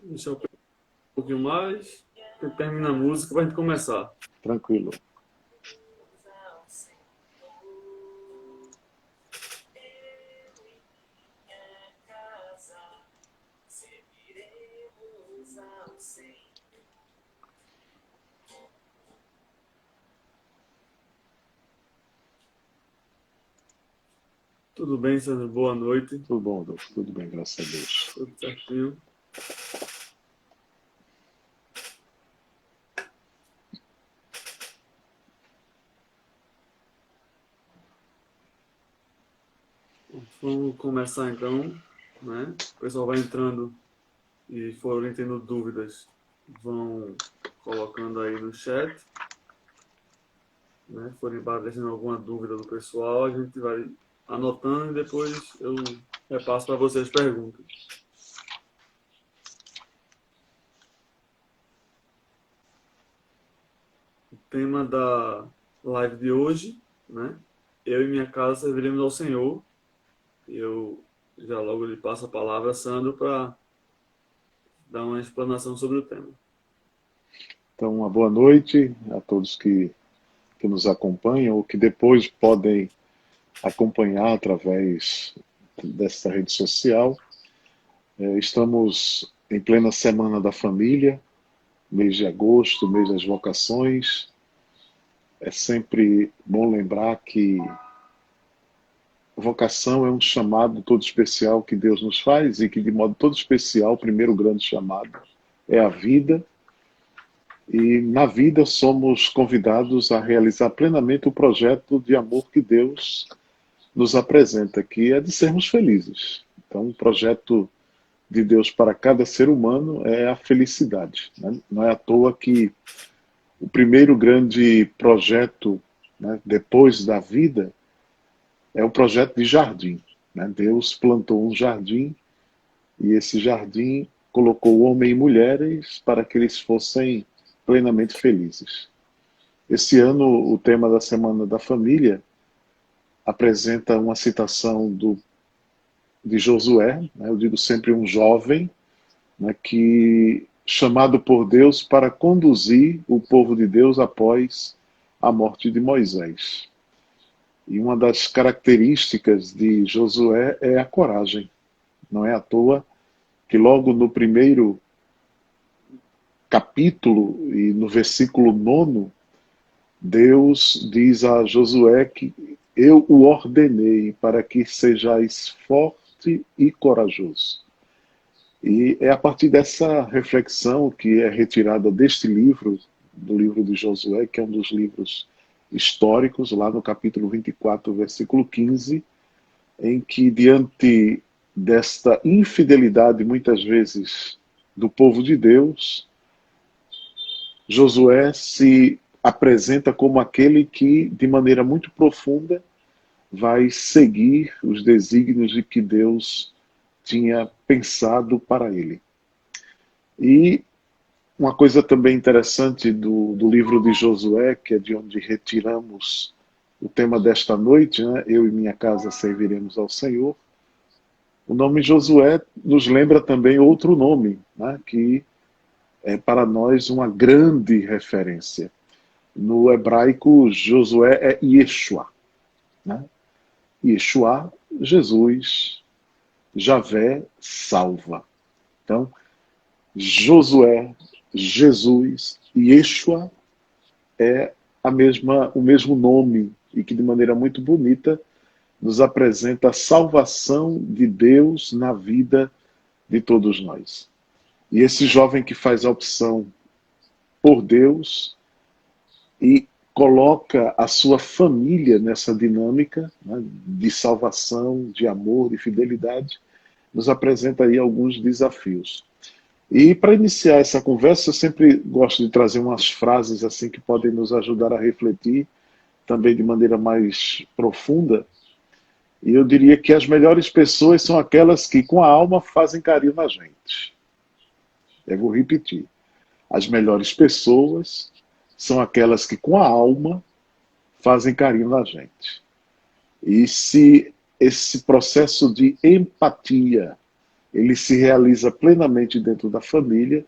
Deixa eu um pouquinho mais. Termina a música para a gente começar. Tranquilo. Tudo bem, Sandro? Boa noite. Tudo bom, Adolfo? Tudo bem, graças a Deus. Tudo certinho. Vamos começar então, né? O pessoal vai entrando e forem tendo dúvidas, vão colocando aí no chat, né? Forem aparecendo alguma dúvida do pessoal, a gente vai anotando e depois eu repasso para vocês as perguntas. O tema da live de hoje, né? Eu e minha casa serviremos ao Senhor. Eu já logo lhe passo a palavra, Sandro, para dar uma explanação sobre o tema. Então, uma boa noite a todos que nos acompanham ou que depois podem acompanhar através dessa rede social. Estamos em plena Semana da Família, mês de agosto, mês das vocações. É sempre bom lembrar que vocação é um chamado todo especial que Deus nos faz e que, de modo todo especial, o primeiro grande chamado é a vida. E na vida somos convidados a realizar plenamente o projeto de amor que Deus nos apresenta, que é de sermos felizes. Então, o projeto de Deus para cada ser humano é a felicidade, né? Não é à toa que o primeiro grande projeto, né, depois da vida, é o projeto de jardim, né? Deus plantou um jardim e esse jardim colocou homem e mulheres para que eles fossem plenamente felizes. Esse ano, o tema da Semana da Família apresenta uma citação de Josué, né? Eu digo sempre um jovem, né, que chamado por Deus para conduzir o povo de Deus após a morte de Moisés. E uma das características de Josué é a coragem. Não é à toa que logo no primeiro capítulo e no versículo 9, Deus diz a Josué que eu o ordenei para que sejais forte e corajoso. E é a partir dessa reflexão que é retirada deste livro, do livro de Josué, que é um dos livros históricos, lá no capítulo 24, versículo 15, em que, diante desta infidelidade, muitas vezes, do povo de Deus, Josué se apresenta como aquele que, de maneira muito profunda, vai seguir os desígnios de que Deus tinha pensado para ele. E uma coisa também interessante do livro de Josué, que é de onde retiramos o tema desta noite, né? Eu e minha casa serviremos ao Senhor. O nome Josué nos lembra também outro nome, né? Que é para nós uma grande referência. No hebraico, Josué é Yeshua, né? Yeshua, Jesus, Javé, salva. Então, Josué, Jesus e Yeshua é o mesmo nome e que de maneira muito bonita nos apresenta a salvação de Deus na vida de todos nós. E esse jovem que faz a opção por Deus e coloca a sua família nessa dinâmica, né, de salvação, de amor, de fidelidade, nos apresenta aí alguns desafios. E para iniciar essa conversa, eu sempre gosto de trazer umas frases assim que podem nos ajudar a refletir também de maneira mais profunda. E eu diria que as melhores pessoas são aquelas que com a alma fazem carinho na gente. Eu vou repetir. As melhores pessoas são aquelas que com a alma fazem carinho na gente. E se esse processo de empatia, ele se realiza plenamente dentro da família,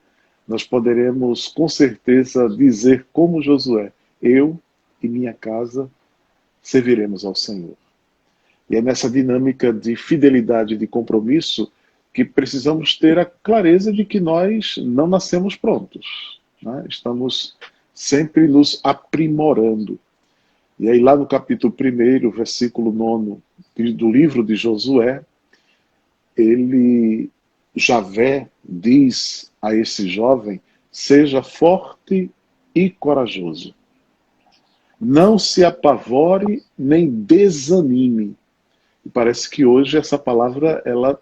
nós poderemos com certeza dizer como Josué: eu e minha casa serviremos ao Senhor. E é nessa dinâmica de fidelidade e de compromisso que precisamos ter a clareza de que nós não nascemos prontos, né? Estamos sempre nos aprimorando. E aí lá no capítulo 1, versículo 9 do livro de Josué, Javé diz a esse jovem: seja forte e corajoso. Não se apavore nem desanime. E parece que hoje essa palavra ela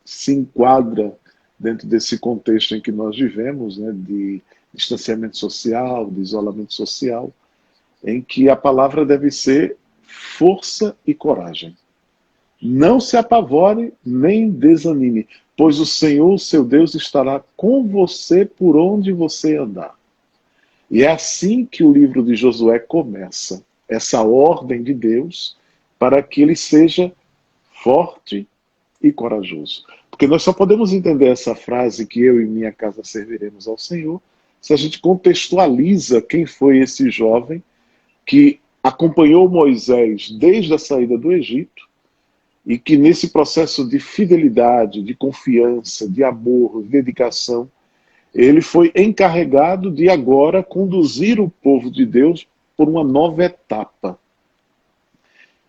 se enquadra dentro desse contexto em que nós vivemos, né, de distanciamento social, de isolamento social, em que a palavra deve ser força e coragem. Não se apavore nem desanime, pois o Senhor, seu Deus, estará com você por onde você andar. E é assim que o livro de Josué começa, essa ordem de Deus para que ele seja forte e corajoso. Porque nós só podemos entender essa frase, que eu e minha casa serviremos ao Senhor, se a gente contextualiza quem foi esse jovem que acompanhou Moisés desde a saída do Egito e que nesse processo de fidelidade, de confiança, de amor, de dedicação, ele foi encarregado de agora conduzir o povo de Deus por uma nova etapa.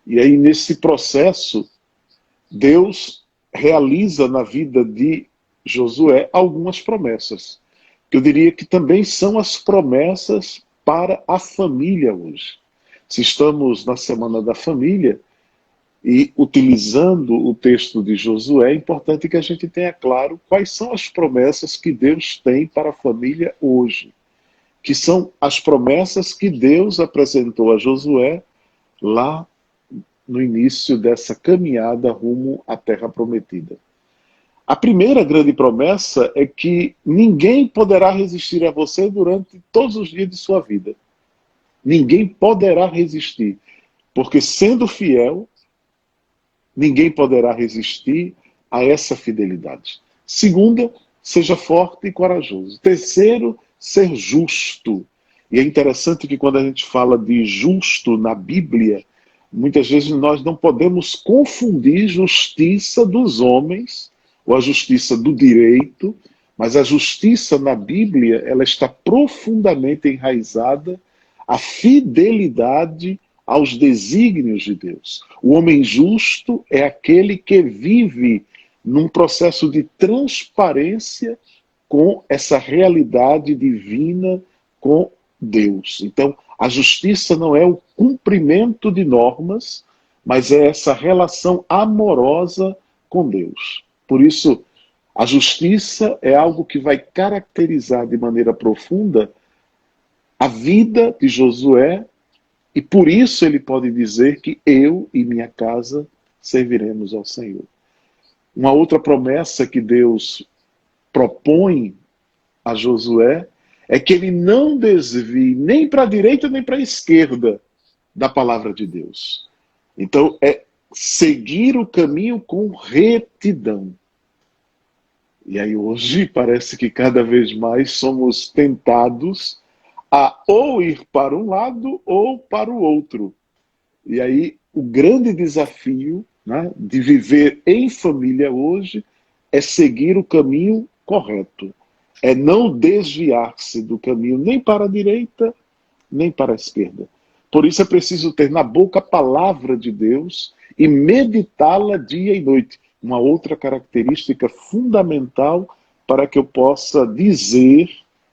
E aí nesse processo, Deus realiza na vida de Josué algumas promessas, que eu diria que também são as promessas para a família hoje. Se estamos na Semana da Família e utilizando o texto de Josué, é importante que a gente tenha claro quais são as promessas que Deus tem para a família hoje, que são as promessas que Deus apresentou a Josué lá no início dessa caminhada rumo à Terra Prometida. A primeira grande promessa é que ninguém poderá resistir a você durante todos os dias de sua vida. Ninguém poderá resistir, porque sendo fiel, ninguém poderá resistir a essa fidelidade. Segunda, seja forte e corajoso. Terceiro, ser justo. E é interessante que quando a gente fala de justo na Bíblia, muitas vezes nós não podemos confundir justiça dos homens ou a justiça do direito, mas a justiça na Bíblia ela está profundamente enraizada à fidelidade aos desígnios de Deus. O homem justo é aquele que vive num processo de transparência com essa realidade divina, com Deus. Então, a justiça não é o cumprimento de normas, mas é essa relação amorosa com Deus. Por isso, a justiça é algo que vai caracterizar de maneira profunda a vida de Josué, e por isso ele pode dizer que eu e minha casa serviremos ao Senhor. Uma outra promessa que Deus propõe a Josué é que ele não desvie nem para a direita nem para a esquerda da palavra de Deus. Então, é seguir o caminho com retidão. E aí hoje parece que cada vez mais somos tentados a ou ir para um lado ou para o outro. E aí o grande desafio, né, de viver em família hoje é seguir o caminho correto. É não desviar-se do caminho nem para a direita, nem para a esquerda. Por isso é preciso ter na boca a palavra de Deus e meditá-la dia e noite. Uma outra característica fundamental para que eu possa dizer,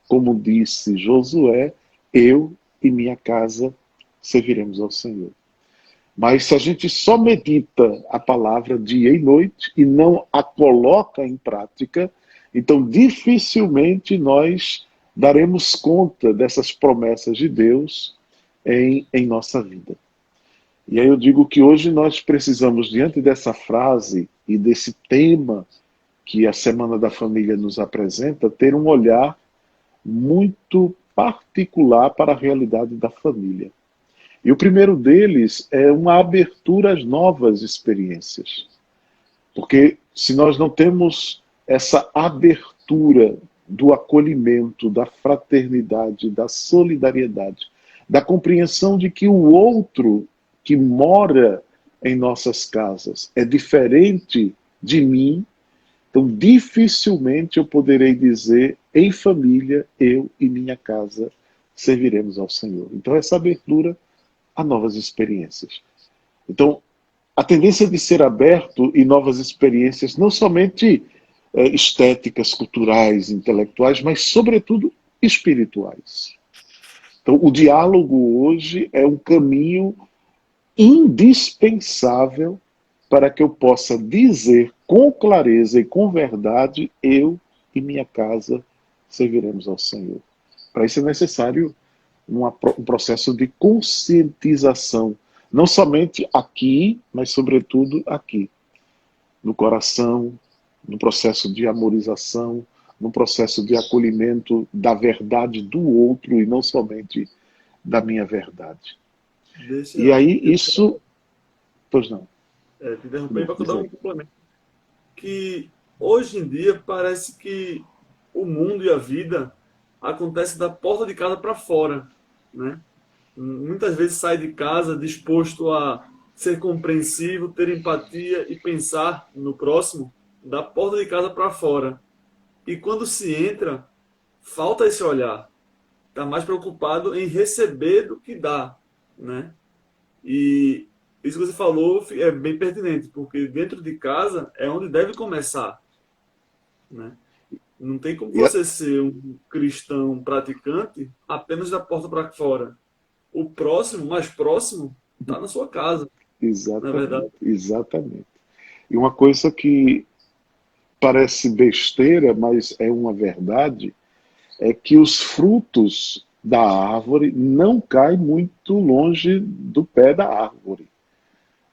como disse Josué, eu e minha casa serviremos ao Senhor. Mas se a gente só medita a palavra dia e noite e não a coloca em prática, então dificilmente nós daremos conta dessas promessas de Deus em nossa vida. E aí eu digo que hoje nós precisamos, diante dessa frase e desse tema que a Semana da Família nos apresenta, ter um olhar muito particular para a realidade da família. E o primeiro deles é uma abertura às novas experiências. Porque se nós não temos essa abertura do acolhimento, da fraternidade, da solidariedade, da compreensão de que o outro que mora em nossas casas é diferente de mim, então dificilmente eu poderei dizer, em família, eu e minha casa serviremos ao Senhor. Então essa abertura a novas experiências. Então, a tendência de ser aberto e novas experiências, não somente estéticas, culturais, intelectuais, mas, sobretudo, espirituais. Então, o diálogo hoje é um caminho indispensável para que eu possa dizer com clareza e com verdade, eu e minha casa serviremos ao Senhor. Para isso é necessário um processo de conscientização, não somente aqui, mas sobretudo aqui, no coração, no processo de amorização, no processo de acolhimento da verdade do outro e não somente da minha verdade. E Deixa aí eu isso, pois não, te interromper não, para diz dar um aí. complemento. Que hoje em dia parece que o mundo e a vida acontece da porta de casa para fora, né? Muitas vezes sai de casa disposto a ser compreensivo, ter empatia e pensar no próximo da porta de casa para fora. E quando se entra, falta esse olhar. Está mais preocupado em receber do que dar, né? E isso que você falou é bem pertinente, porque dentro de casa é onde deve começar, né? Não tem como E é, você ser um cristão praticante apenas da porta para fora. O próximo, mais próximo, está na sua casa, na verdade. exatamente, exatamente. E uma coisa que parece besteira, mas é uma verdade, é que os frutos da árvore não caem muito longe do pé da árvore.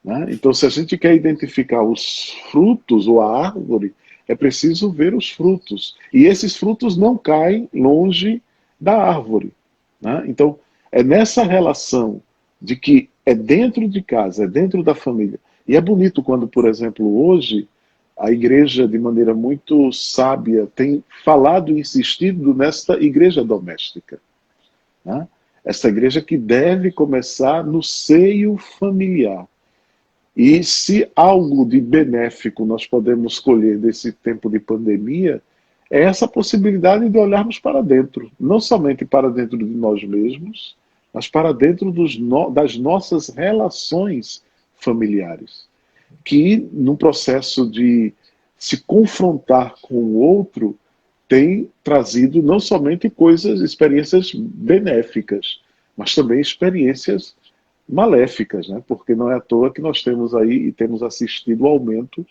Né? Então, se a gente quer identificar os frutos ou a árvore, é preciso ver os frutos. E esses frutos não caem longe da árvore. Né? Então, é nessa relação de que é dentro de casa, é dentro da família. E é bonito quando, por exemplo, hoje, a igreja, de maneira muito sábia, tem falado e insistido nesta igreja doméstica. Né? Essa igreja que deve começar no seio familiar. E se algo de benéfico nós podemos colher desse tempo de pandemia, é essa possibilidade de olharmos para dentro, não somente para dentro de nós mesmos, mas para dentro das nossas relações familiares, que no processo de se confrontar com o outro tem trazido não somente coisas, experiências benéficas, mas também experiências maléficas, né? Porque não é à toa que nós temos aí e temos assistido ao aumento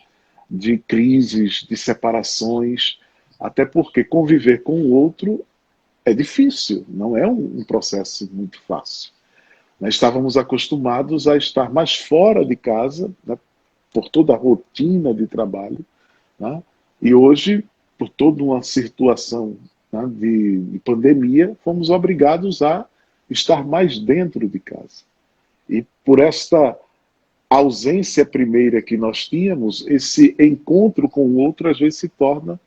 de crises, de separações, até porque conviver com o outro é difícil, não é um processo muito fácil. Nós estávamos acostumados a estar mais fora de casa, né, por toda a rotina de trabalho, né, e hoje, por toda uma situação, né, de pandemia, fomos obrigados a estar mais dentro de casa. E por esta ausência primeira que nós tínhamos, esse encontro com o outro às vezes se torna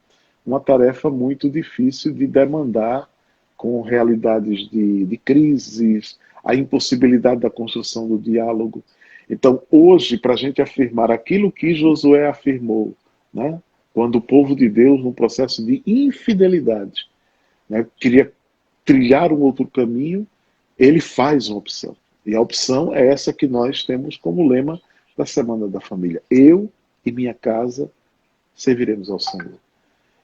uma tarefa muito difícil de demandar com realidades de crises, a impossibilidade da construção do diálogo. Então, hoje, para a gente afirmar aquilo que Josué afirmou, né, quando o povo de Deus, num processo de infidelidade, né, queria trilhar um outro caminho, ele faz uma opção. E a opção é essa que nós temos como lema da Semana da Família. Eu e minha casa serviremos ao Senhor.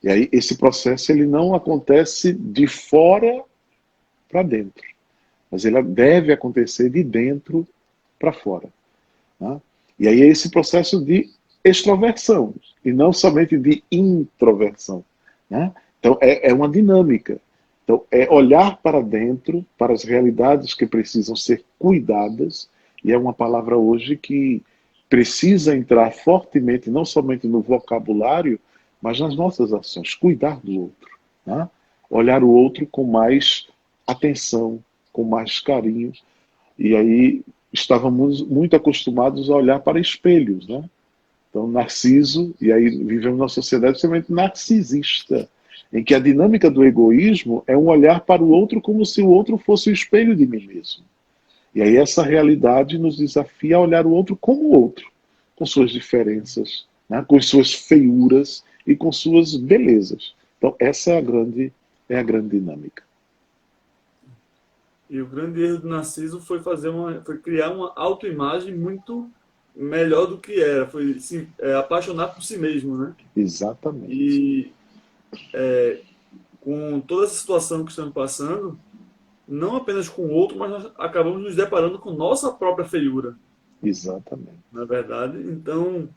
E aí esse processo ele não acontece de fora para dentro, mas ele deve acontecer de dentro para fora. Né? E aí é esse processo de extroversão e não somente de introversão. Né? Então é uma dinâmica. Então, é olhar para dentro, para as realidades que precisam ser cuidadas, e é uma palavra hoje que precisa entrar fortemente, não somente no vocabulário, mas nas nossas ações. Cuidar do outro. Né? Olhar o outro com mais atenção, com mais carinho, E aí estávamos muito acostumados a olhar para espelhos, né? Então, Narciso, e aí vivemos numa sociedade extremamente narcisista, em que a dinâmica do egoísmo é um olhar para o outro como se o outro fosse o espelho de mim mesmo. E aí essa realidade nos desafia a olhar o outro como o outro, com suas diferenças, né? Com suas feiuras e com suas belezas. Então, essa é a grande dinâmica. E o grande erro do Narciso foi foi criar uma autoimagem muito melhor do que era, foi se apaixonar por si mesmo, né? Exatamente. E com toda essa situação que estamos passando, não apenas com o outro, mas nós acabamos nos deparando com nossa própria feiura, Exatamente. na verdade. Então,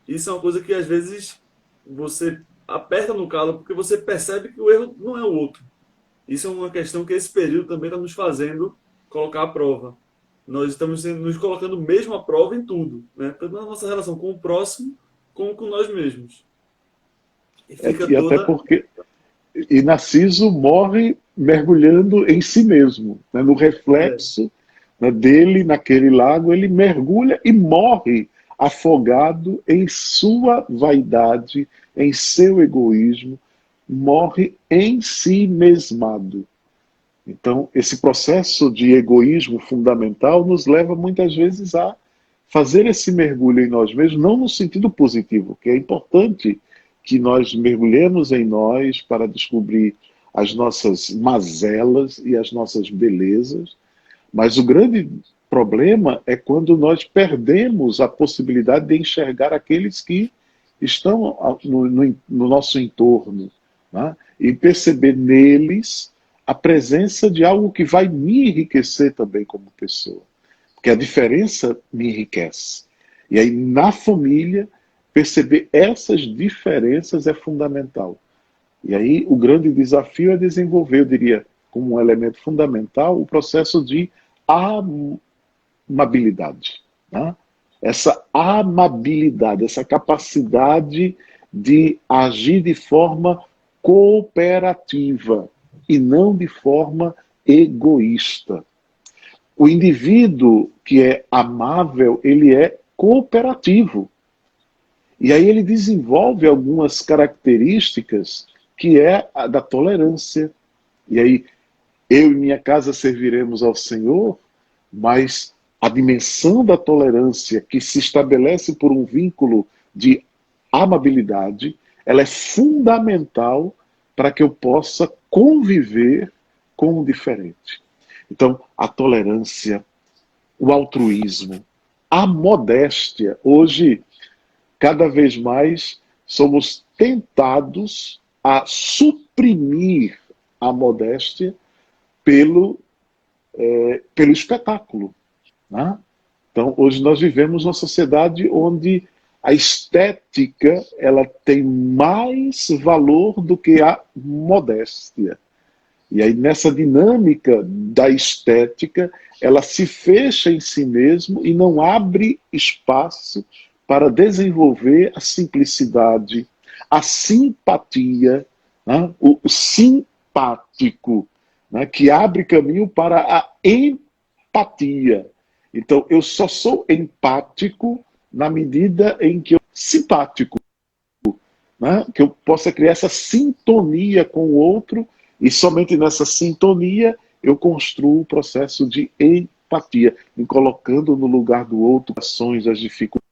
isso é uma coisa que às vezes você aperta no calo porque você percebe que o erro não é o outro. Isso é uma questão que esse período também está nos fazendo colocar à prova. Nós estamos nos colocando mesmo à prova em tudo, né? Tanto na nossa relação com o próximo, como com nós mesmos. E fica E até toda. porque e Narciso morre mergulhando em si mesmo, né? No É, reflexo, né, dele naquele lago, ele mergulha e morre afogado em sua vaidade, em seu egoísmo, morre em si mesmado. Então, esse processo de egoísmo fundamental nos leva muitas vezes a fazer esse mergulho em nós mesmos, não no sentido positivo, que é importante que nós mergulhemos em nós para descobrir as nossas mazelas e as nossas belezas, mas o grande problema é quando nós perdemos a possibilidade de enxergar aqueles que estão no nosso entorno, né? E perceber neles a presença de algo que vai me enriquecer também como pessoa. Porque a diferença me enriquece. E aí, na família, perceber essas diferenças é fundamental. E aí, o grande desafio é desenvolver, eu diria, como um elemento fundamental, o processo de amabilidade. Né? Essa amabilidade, essa capacidade de agir de forma cooperativa e não de forma egoísta. O indivíduo que é amável, ele é cooperativo. E aí ele desenvolve algumas características que é a da tolerância. E aí, eu e minha casa serviremos ao Senhor, mas a dimensão da tolerância que se estabelece por um vínculo de amabilidade, ela é fundamental para que eu possa conviver com o diferente. Então, a tolerância, o altruísmo, a modéstia. Hoje, cada vez mais, somos tentados a suprimir a modéstia pelo, pelo espetáculo. Né? Então, hoje nós vivemos uma sociedade onde a estética ela tem mais valor do que a modéstia. E aí, nessa dinâmica da estética, ela se fecha em si mesmo e não abre espaço para desenvolver a simplicidade, a simpatia, né? O simpático, né? Que abre caminho para a empatia. Então, eu só sou empático na medida em que eu simpático, né? Que eu possa criar essa sintonia com o outro e somente nessa sintonia eu construo o processo de empatia, me colocando no lugar do outro, as ações, as dificuldades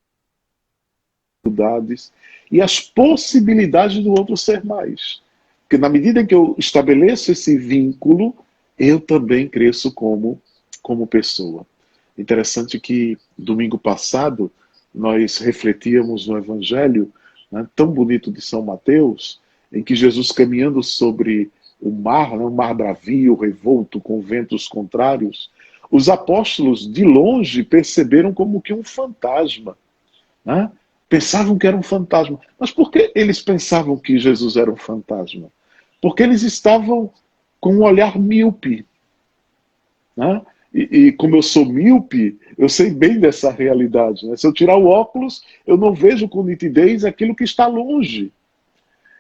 e as possibilidades do outro ser mais. Porque na medida em que eu estabeleço esse vínculo, eu também cresço como pessoa. Interessante que domingo passado nós refletíamos no Evangelho, né, tão bonito de São Mateus, em que Jesus caminhando sobre o mar, né, um mar bravio, revolto, com ventos contrários, os apóstolos de longe perceberam como que um fantasma. Né? Pensavam que era um fantasma. Mas por que eles pensavam que Jesus era um fantasma? Porque eles estavam com um olhar míope. Né? E como eu sou míope, eu sei bem dessa realidade. Né? Se eu tirar o óculos, eu não vejo com nitidez aquilo que está longe.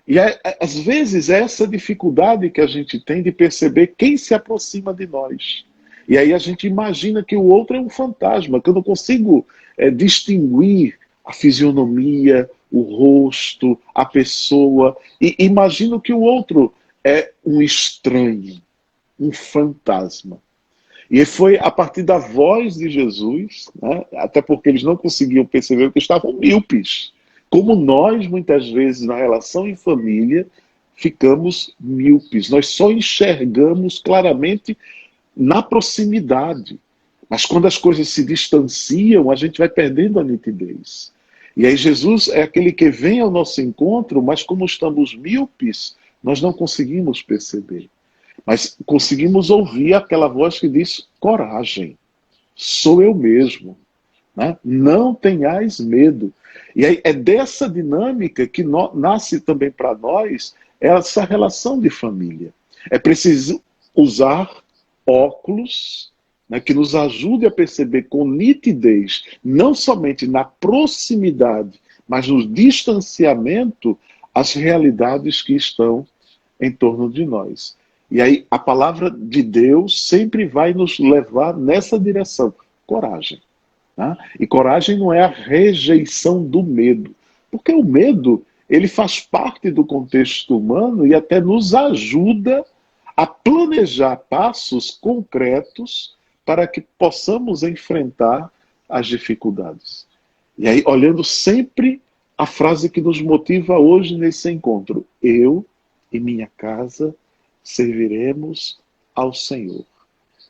E às vezes é essa dificuldade que a gente tem de perceber quem se aproxima de nós. E aí a gente imagina que o outro é um fantasma, que eu não consigo distinguir a fisionomia, o rosto, a pessoa, e imagino que o outro é um estranho, um fantasma. E foi a partir da voz de Jesus, né, até porque eles não conseguiam perceber que estavam míopes. Como nós, muitas vezes, na relação em família, ficamos míopes. Nós só enxergamos claramente na proximidade. Mas quando as coisas se distanciam, a gente vai perdendo a nitidez. E aí Jesus é aquele que vem ao nosso encontro, mas como estamos míopes, nós não conseguimos perceber. Mas conseguimos ouvir aquela voz que diz: coragem, sou eu mesmo. Né? Não tenhais medo. E aí é dessa dinâmica que nasce também para nós essa relação de família. É preciso usar óculos, né, que nos ajude a perceber com nitidez, não somente na proximidade, mas no distanciamento, as realidades que estão em torno de nós. E aí a palavra de Deus sempre vai nos levar nessa direção. Coragem. Tá? E coragem não é a rejeição do medo, porque o medo ele faz parte do contexto humano e até nos ajuda a planejar passos concretos para que possamos enfrentar as dificuldades. E aí, olhando sempre a frase que nos motiva hoje nesse encontro: eu e minha casa serviremos ao Senhor.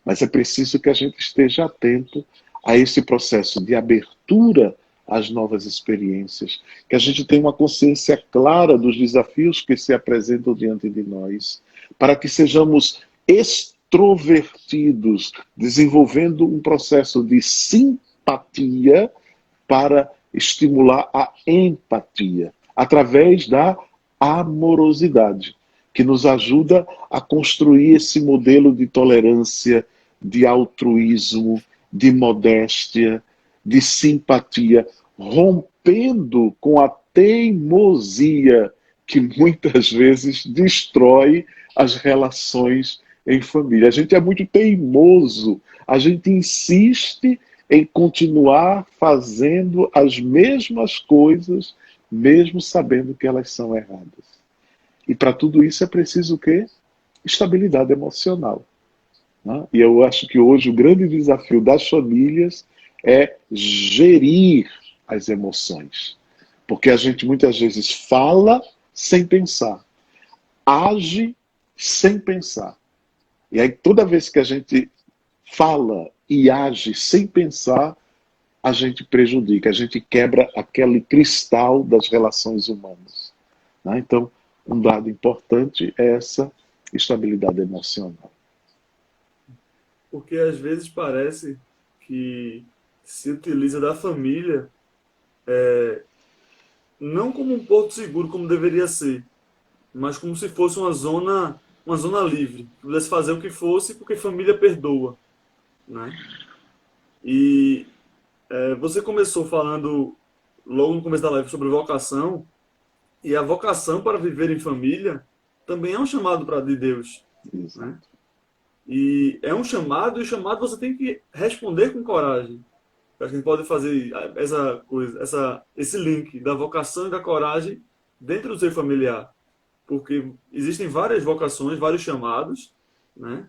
Mas é preciso que a gente esteja atento a esse processo de abertura às novas experiências, que a gente tenha uma consciência clara dos desafios que se apresentam diante de nós, para que sejamos extrovertidos, desenvolvendo um processo de simpatia para estimular a empatia, através da amorosidade, que nos ajuda a construir esse modelo de tolerância, de altruísmo, de modéstia, de simpatia, rompendo com a teimosia que muitas vezes destrói as relações em família. A gente é muito teimoso, a gente insiste em continuar fazendo as mesmas coisas, mesmo sabendo que elas são erradas. E para tudo isso é preciso o quê? Estabilidade emocional. Né? E eu acho que hoje o grande desafio das famílias é gerir as emoções. Porque a gente muitas vezes fala sem pensar, age sem pensar. E aí toda vez que a gente fala e age sem pensar, a gente prejudica, a gente quebra aquele cristal das relações humanas. Né? Então, um dado importante é essa estabilidade emocional. Porque às vezes parece que se utiliza da família não como um porto seguro como deveria ser, mas como se fosse uma zona livre, que pudesse fazer o que fosse porque família perdoa, né? E você começou falando logo no começo da live sobre vocação, e a vocação para viver em família também é um chamado para de Deus, Exato. né? E é um chamado, e o chamado você tem que responder com coragem. Eu acho que a gente pode fazer essa coisa, esse link da vocação e da coragem dentro do seu familiar. Porque existem várias vocações, vários chamados, né?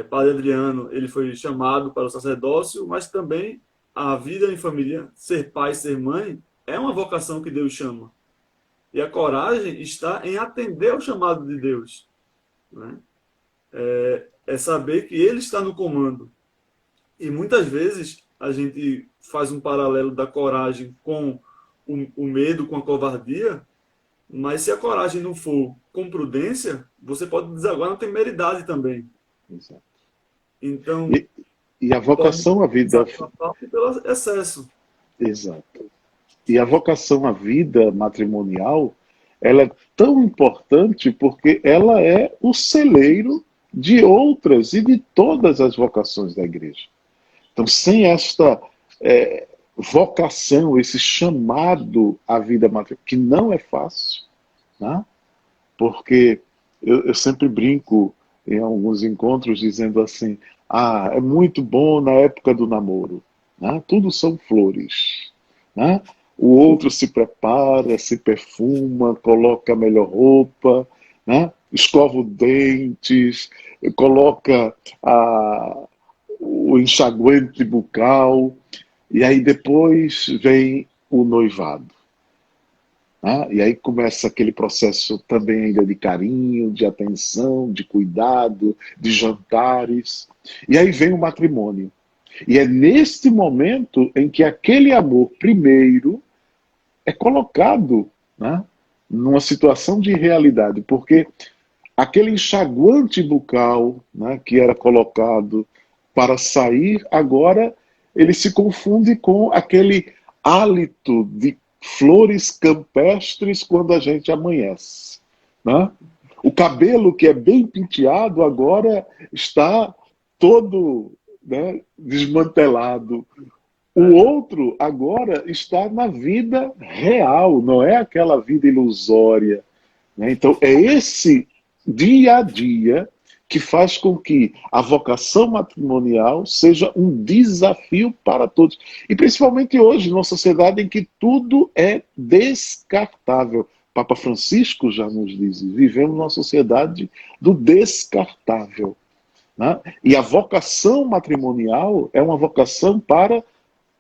Padre Adriano, ele foi chamado para o sacerdócio, mas também a vida em família, ser pai, ser mãe, é uma vocação que Deus chama. E a coragem está em atender ao chamado de Deus, né? É saber que Ele está no comando. E muitas vezes a gente faz um paralelo da coragem com o medo, com a covardia, mas se a coragem não for com prudência, você pode desaguar na temeridade também. Exato. Então, E a pode vocação à vida. pelo excesso. Exato. E a vocação à vida matrimonial, ela é tão importante porque ela é o celeiro de outras e de todas as vocações da igreja. Então, sem esta vocação, esse chamado à vida matrimonial, que não é fácil, né? Porque eu sempre brinco em alguns encontros dizendo assim: ah, é muito bom na época do namoro, né? Tudo são flores, né? O outro se prepara, se perfuma, coloca a melhor roupa, né? Escova os dentes, coloca o enxaguante bucal, e aí depois vem o noivado. Né? E aí começa aquele processo também ainda de carinho, de atenção, de cuidado, de jantares. E aí vem o matrimônio. E é neste momento em que aquele amor primeiro é colocado, né, numa situação de realidade, porque aquele enxaguante bucal, né, que era colocado para sair, agora ele se confunde com aquele hálito de flores campestres quando a gente amanhece. Né? O cabelo que é bem penteado agora está todo, né, desmantelado. O outro agora está na vida real, não é aquela vida ilusória. Né? Então, é esse dia a dia que faz com que a vocação matrimonial seja um desafio para todos. E principalmente hoje, numa sociedade em que tudo é descartável. Papa Francisco já nos diz: vivemos numa sociedade do descartável. Né? E a vocação matrimonial é uma vocação para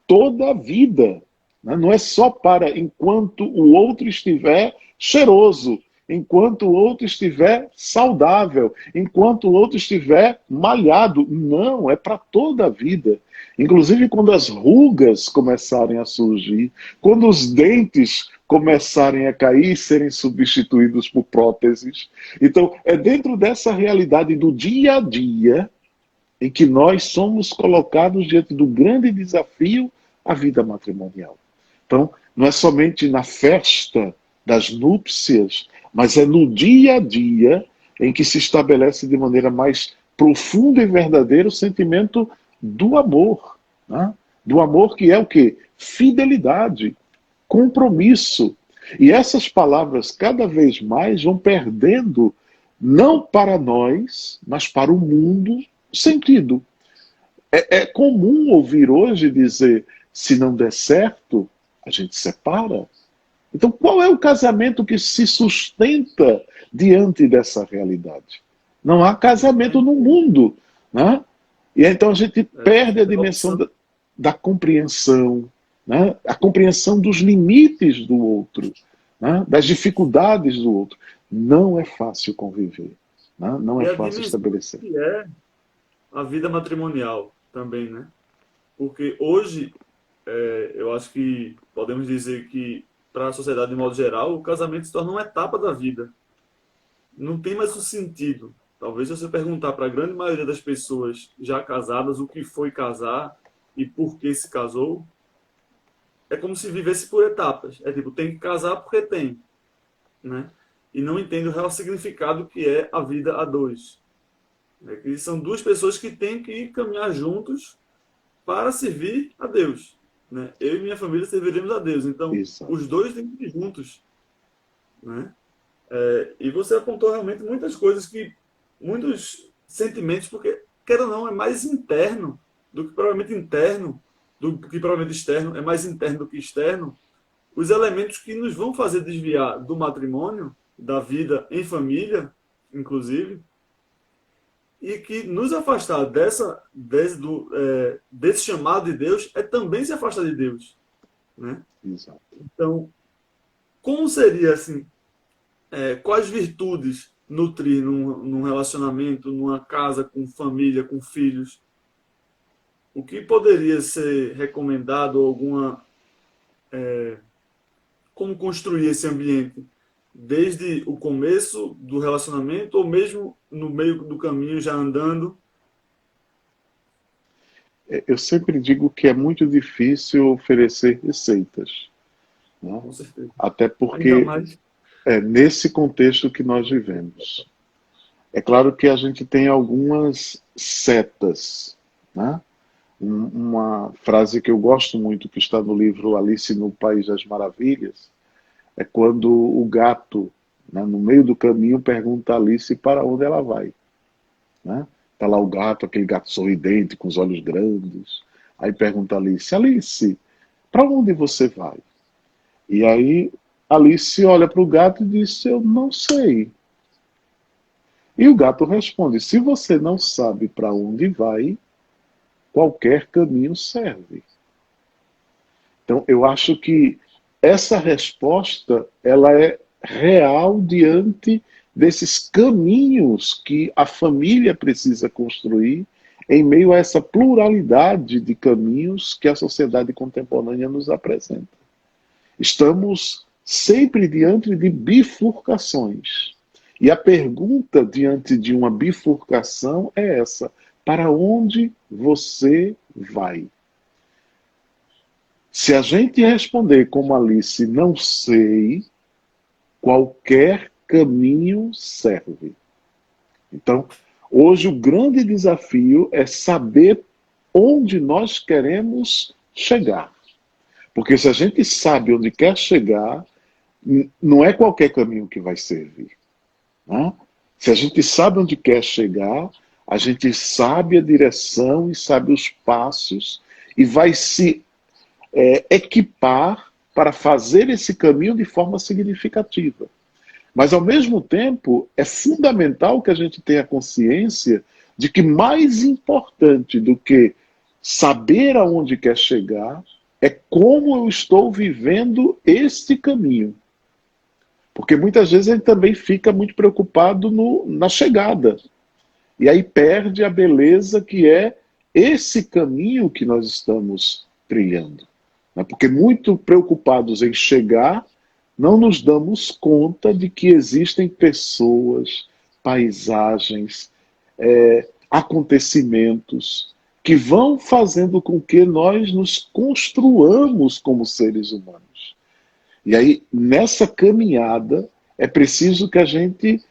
toda a vida. Né? Não é só para enquanto o outro estiver cheiroso, enquanto o outro estiver saudável, enquanto o outro estiver malhado. Não, é para toda a vida. Inclusive quando as rugas começarem a surgir, quando os dentes começarem a cair e serem substituídos por próteses. Então, é dentro dessa realidade do dia a dia em que nós somos colocados diante do grande desafio, a vida matrimonial. Então, não é somente na festa das núpcias, mas é no dia a dia em que se estabelece de maneira mais profunda e verdadeira o sentimento do amor. Né? Do amor que é o quê? Fidelidade, compromisso. E essas palavras cada vez mais vão perdendo, não para nós, mas para o mundo, sentido. É comum ouvir hoje dizer: se não der certo, a gente separa. Então, qual é o casamento que se sustenta diante dessa realidade? Não há casamento no mundo. Né? E então a gente perde a dimensão da compreensão, né? A compreensão dos limites do outro, né? Das dificuldades do outro. Não é fácil conviver. Né? Não é E a fácil dimensão estabelecer. que é a vida matrimonial também, né? Porque hoje, eu acho que podemos dizer que, para a sociedade de modo geral, o casamento se torna uma etapa da vida. Não tem mais o sentido. Talvez se você perguntar para a grande maioria das pessoas já casadas o que foi casar e por que se casou, é como se vivesse por etapas. É tipo, tem que casar porque tem, né? E não entende o real significado que é a vida a dois. É que são duas pessoas que têm que caminhar juntos para servir a Deus. Né? Eu e minha família serviremos a Deus. Então, Exato. os dois têm que ir juntos. Né? E você apontou realmente muitas coisas muitos sentimentos, porque, quer ou não, é mais interno do que provavelmente interno, do que provavelmente externo, é mais interno do que externo. Os elementos que nos vão fazer desviar do matrimônio, da vida em família, inclusive, e que nos afastar desse chamado de Deus é também se afastar de Deus. Né? Exato. Então, como seria assim? Quais virtudes nutrir num relacionamento, numa casa, com família, com filhos? O que poderia ser recomendado, como construir esse ambiente? Desde o começo do relacionamento ou mesmo no meio do caminho, já andando? Eu sempre digo que é muito difícil oferecer receitas. Né? Com certeza. Até Ainda porque mais. é nesse contexto que nós vivemos. É claro que a gente tem algumas setas. Né? Uma frase que eu gosto muito, que está no livro Alice no País das Maravilhas, é quando o gato, né, no meio do caminho, pergunta a Alice para onde ela vai. né? Tá lá o gato, aquele gato sorridente, com os olhos grandes. Aí pergunta a Alice, Alice, para onde você vai? E aí Alice olha para o gato e diz, eu não sei. E o gato responde, se você não sabe para onde vai, qualquer caminho serve. Então, eu acho que essa resposta ela é real diante desses caminhos que a família precisa construir em meio a essa pluralidade de caminhos que a sociedade contemporânea nos apresenta. Estamos sempre diante de bifurcações. E a pergunta diante de uma bifurcação é essa: para onde você vai? Se a gente responder como Alice, não sei, qualquer caminho serve. Então, hoje o grande desafio é saber onde nós queremos chegar. Porque se a gente sabe onde quer chegar, não é qualquer caminho que vai servir. Né? Se a gente sabe onde quer chegar, a gente sabe a direção e sabe os passos e vai se equipar para fazer esse caminho de forma significativa. Mas, ao mesmo tempo, é fundamental que a gente tenha consciência de que mais importante do que saber aonde quer chegar é como eu estou vivendo este caminho. Porque muitas vezes a gente também fica muito preocupado na chegada. E aí perde a beleza que é esse caminho que nós estamos trilhando. Porque muito preocupados em chegar, não nos damos conta de que existem pessoas, paisagens, acontecimentos que vão fazendo com que nós nos construamos como seres humanos. E aí, nessa caminhada, é preciso que a gente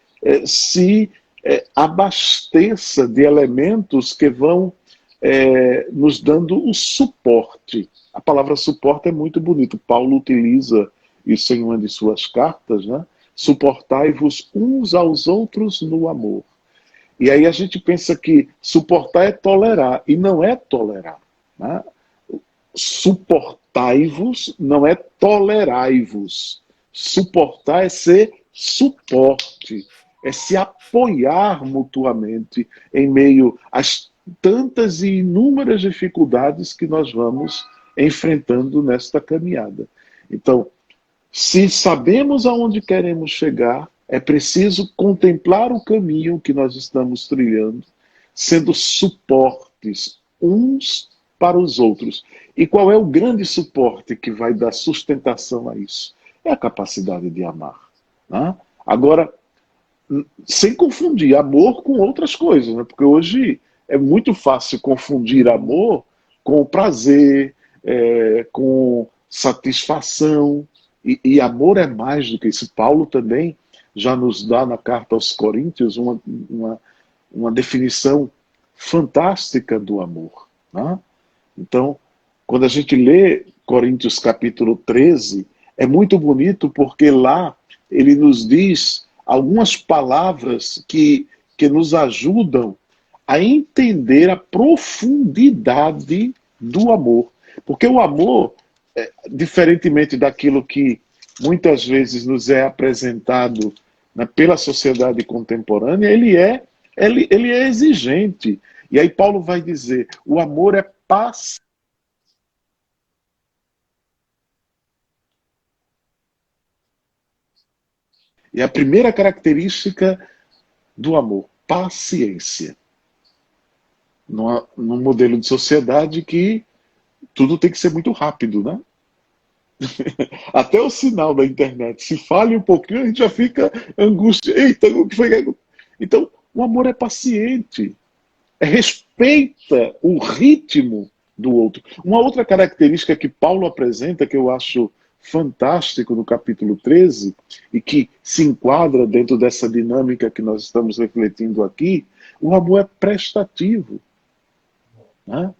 se abasteça de elementos que vão nos dando o suporte. A palavra suporte é muito bonito. Paulo utiliza isso em uma de suas cartas, né? Suportai-vos uns aos outros no amor. E aí a gente pensa que suportar é tolerar, e não é tolerar. Né? Suportai-vos não é tolerai-vos. Suportar é ser suporte, é se apoiar mutuamente em meio às tantas e inúmeras dificuldades que nós vamos enfrentando nesta caminhada. Então, se sabemos aonde queremos chegar, é preciso contemplar o caminho que nós estamos trilhando, sendo suportes uns para os outros. E qual é o grande suporte que vai dar sustentação a isso? É a capacidade de amar. Né? Agora, sem confundir amor com outras coisas, né? Porque hoje é muito fácil confundir amor com prazer, com satisfação. E amor é mais do que isso. Paulo também já nos dá na carta aos Coríntios uma definição fantástica do amor. Né? Então, quando a gente lê Coríntios capítulo 13, é muito bonito porque lá ele nos diz algumas palavras que nos ajudam a entender a profundidade do amor. Porque o amor, diferentemente daquilo que muitas vezes nos é apresentado, né, pela sociedade contemporânea, ele é exigente. E aí Paulo vai dizer, o amor é paciente. E a primeira característica do amor, paciência. Num modelo de sociedade que tudo tem que ser muito rápido, né? Até o sinal da internet, se falha um pouquinho, a gente já fica angustiado. Eita, o que foi? Então, o amor é paciente, respeita o ritmo do outro. Uma outra característica que Paulo apresenta, que eu acho fantástico no capítulo 13, e que se enquadra dentro dessa dinâmica que nós estamos refletindo aqui, o amor é prestativo. Né?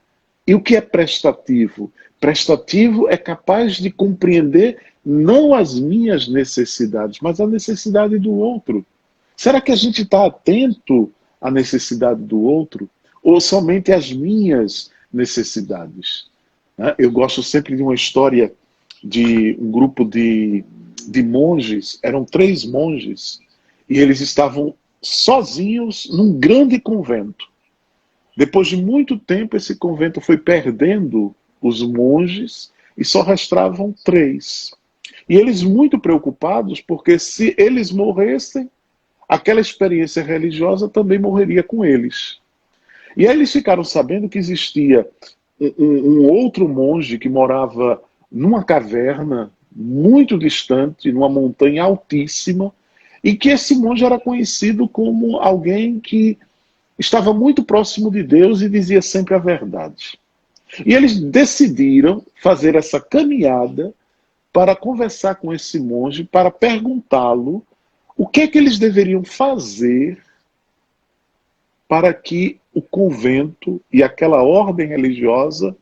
E o que é prestativo? Prestativo é capaz de compreender não as minhas necessidades, mas a necessidade do outro. Será que a gente está atento a necessidade do outro ou somente as minhas necessidades? Né? Eu gosto sempre de uma história de um grupo de monges, eram 3 monges, e eles estavam sozinhos num grande convento. Depois de muito tempo, esse convento foi perdendo os monges e só restavam 3. E eles muito preocupados, porque se eles morressem, aquela experiência religiosa também morreria com eles. E aí eles ficaram sabendo que existia um outro monge que morava numa caverna muito distante, numa montanha altíssima, e que esse monge era conhecido como alguém que estava muito próximo de Deus e dizia sempre a verdade. E eles decidiram fazer essa caminhada para conversar com esse monge, para perguntá-lo o que é que eles deveriam fazer para que o convento e aquela ordem religiosa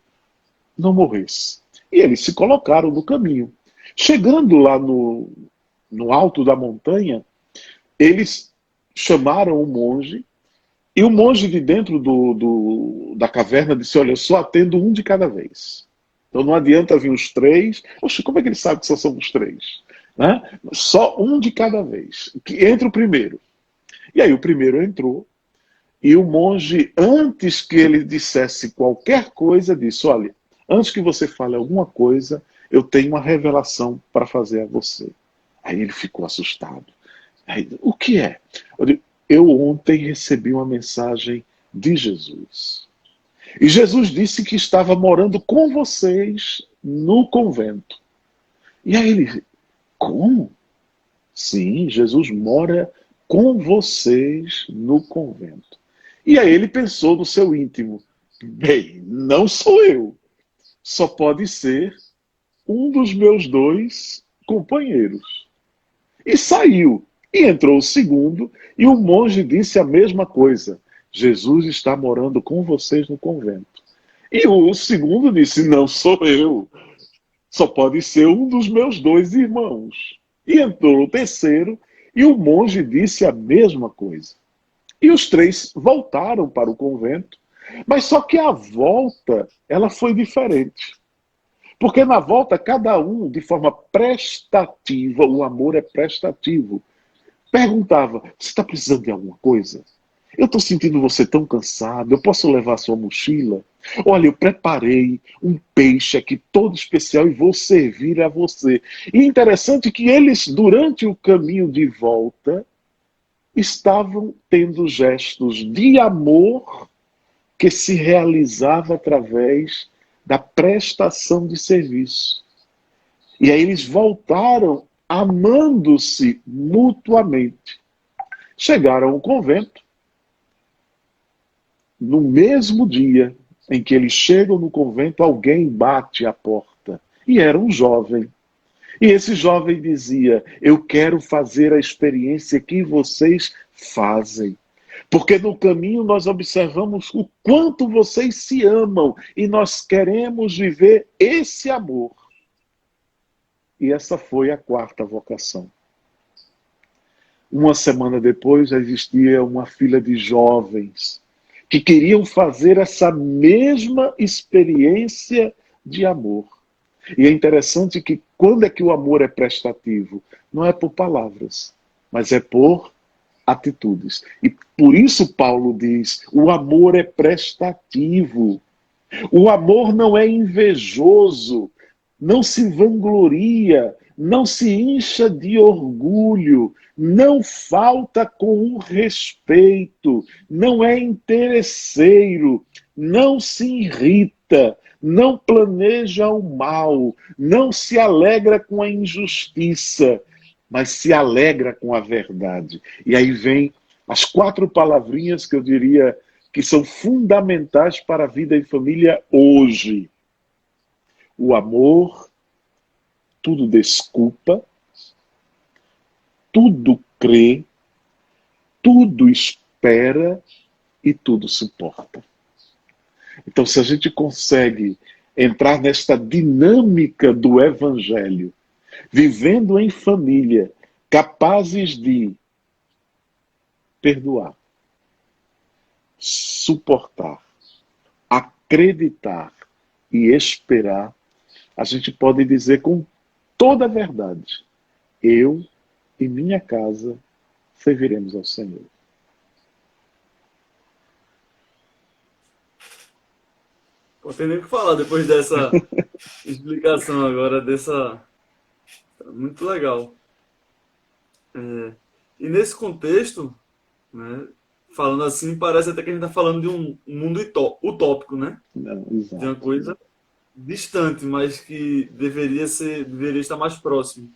não morresse. E eles se colocaram no caminho. Chegando lá no alto da montanha, eles chamaram o monge, e o monge de dentro da caverna disse: olha, eu só atendo um de cada vez. Então não adianta vir os 3. Oxe, como é que ele sabe que só somos 3? Né? Só um de cada vez. Que entre o primeiro. E aí o primeiro entrou, e o monge, antes que ele dissesse qualquer coisa, disse: olha, antes que você fale alguma coisa, eu tenho uma revelação para fazer a você. Aí ele ficou assustado. Aí, o que é? Eu ontem recebi uma mensagem de Jesus. E Jesus disse que estava morando com vocês no convento. E aí ele: como? Sim, Jesus mora com vocês no convento. E aí ele pensou no seu íntimo: bem, não sou eu. Só pode ser um dos meus 2 companheiros. E saiu. E entrou o segundo, e o monge disse a mesma coisa: Jesus está morando com vocês no convento. E o segundo disse: não sou eu. Só pode ser um dos meus 2 irmãos. E entrou o terceiro, e o monge disse a mesma coisa. E os 3 voltaram para o convento, mas só que a volta, ela foi diferente. Porque na volta, cada um, de forma prestativa, o amor é prestativo, perguntava: você está precisando de alguma coisa? Eu estou sentindo você tão cansado, eu posso levar a sua mochila? Olha, eu preparei um peixe aqui todo especial e vou servir a você. E interessante que eles, durante o caminho de volta, estavam tendo gestos de amor que se realizava através da prestação de serviço. E aí eles voltaram amando-se mutuamente. Chegaram ao convento. No mesmo dia em que eles chegam no convento, alguém bate à porta. E era um jovem. E esse jovem dizia: eu quero fazer a experiência que vocês fazem. Porque no caminho nós observamos o quanto vocês se amam e nós queremos viver esse amor. E essa foi a 4ª vocação. Uma semana depois, já existia uma fila de jovens que queriam fazer essa mesma experiência de amor. E é interessante que quando é que o amor é prestativo? Não é por palavras, mas é por atitudes. E por isso Paulo diz: o amor é prestativo. O amor não é invejoso, não se vangloria, não se incha de orgulho, não falta com o respeito, não é interesseiro, não se irrita, não planeja o mal, não se alegra com a injustiça, mas se alegra com a verdade. E aí vem as 4 palavrinhas que eu diria que são fundamentais para a vida em família hoje. O amor tudo desculpa, tudo crê, tudo espera e tudo suporta. Então, se a gente consegue entrar nesta dinâmica do Evangelho, vivendo em família, capazes de perdoar, suportar, acreditar e esperar, a gente pode dizer com toda a verdade: eu e minha casa serviremos ao Senhor. Não tem nem o que falar depois dessa explicação agora, dessa. Muito legal. É, e nesse contexto, né, falando assim, parece até que a gente está falando de um mundo utópico, né? Não, De uma exato. coisa distante, mas que deveria estar mais próximo.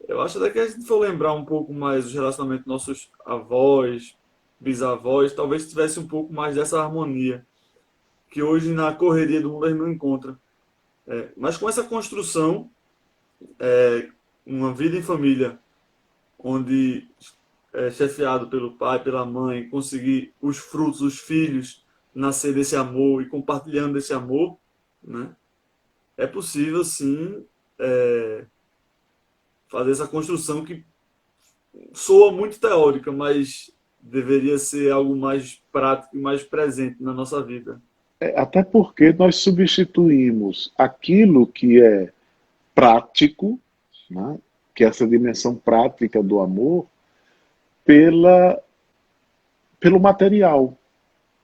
Eu acho até que a gente for lembrar um pouco mais os relacionamentos dos nossos avós, bisavós, talvez tivesse um pouco mais dessa harmonia, que hoje na correria do mundo a gente não encontra. Mas com essa construção, uma vida em família, onde é chefiado pelo pai, pela mãe, conseguir os frutos, os filhos, nascer desse amor e compartilhando esse amor, né? É possível sim fazer essa construção que soa muito teórica, mas deveria ser algo mais prático e mais presente na nossa vida. Até porque nós substituímos aquilo que é prático, né, que é essa dimensão prática do amor, pela, pelo material.